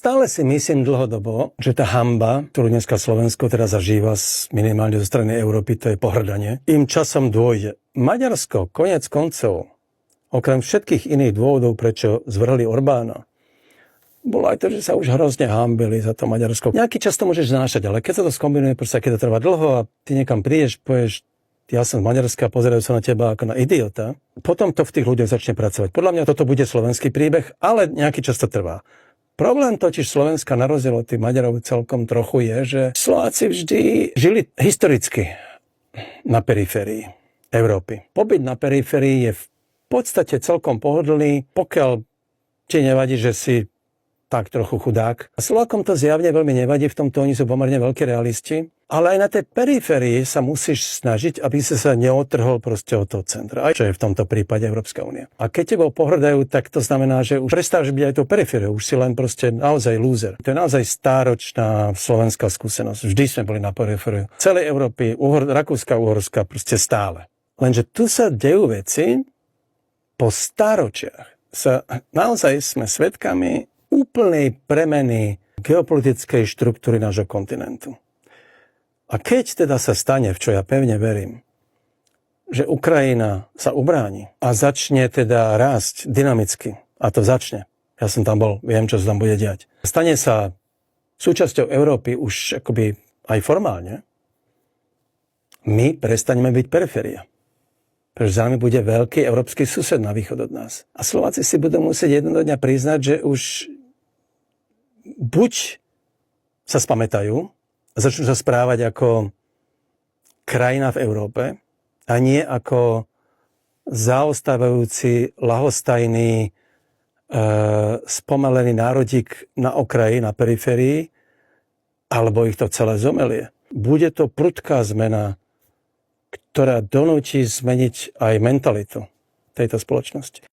stále si myslím dlhodobo, že tá hanba, ktorú dneska Slovensko teda zažíva minimálne zo strany Európy, to je pohrdanie, im časom dôjde. Maďarsko, koniec koncov, okrem všetkých iných dôvodov, prečo zvrhli Orbána, bolo aj to, že sa už hrozne hanbili za to Maďarsko. Nejaký čas to môžeš znášať, ale keď sa to skombinuje, proste keď to trvá dlho a ty niekam prídeš, povieš, ja som z Maďarska, pozerajú sa na teba ako na idiota, potom to v tých ľuďoch začne pracovať. Podľa mňa toto bude slovenský príbeh, ale nejaký čas to trvá. Problém totiž Slovenska na rozdiel od tých Maďarov celkom trochu je, že Slováci vždy žili historicky na periférii Európy. Pobyt na periférii je v podstate celkom pohodlný, pokiaľ ti nevadí, že si tak trochu chudák. A Slovákom to zjavne veľmi nevadí, v tomto oni sú pomerne veľkí realisti, ale aj na tej periférii sa musíš snažiť, aby si sa neotrhol proste od toho centra. Aj čo je v tomto prípade Európska únia. A keď tebou pohrdajú, tak to znamená, že už prestávaš byť aj tou perifériou, už si len proste naozaj lúzer. To je naozaj stáročná slovenská skúsenosť. Vždy sme boli na perifériu. Celej Európy, Rakúska, Uhorska, proste stále. Lenže tu sa dejú veci po stáročiach. Naozaj sme svedkami úplnej premeny geopolitickej štruktúry nášho kontinentu. A keď teda sa stane, v čo ja pevne verím, že Ukrajina sa ubráni a začne teda rásť dynamicky, a to začne, ja som tam bol, viem, čo sa tam bude diať, stane sa súčasťou Európy už akoby aj formálne, my prestaneme byť periféria. Pretože za nami bude veľký európsky sused na východ od nás. A Slováci si budú musieť jedného dňa priznať, že už buď sa spamätajú a začnú sa správať ako krajina v Európe a nie ako zaostávajúci, ľahostajný, spomalený národík na okraji, na periférii, alebo ich to celé zomelie. Bude to prudká zmena, ktorá donúti zmeniť aj mentalitu tejto spoločnosti.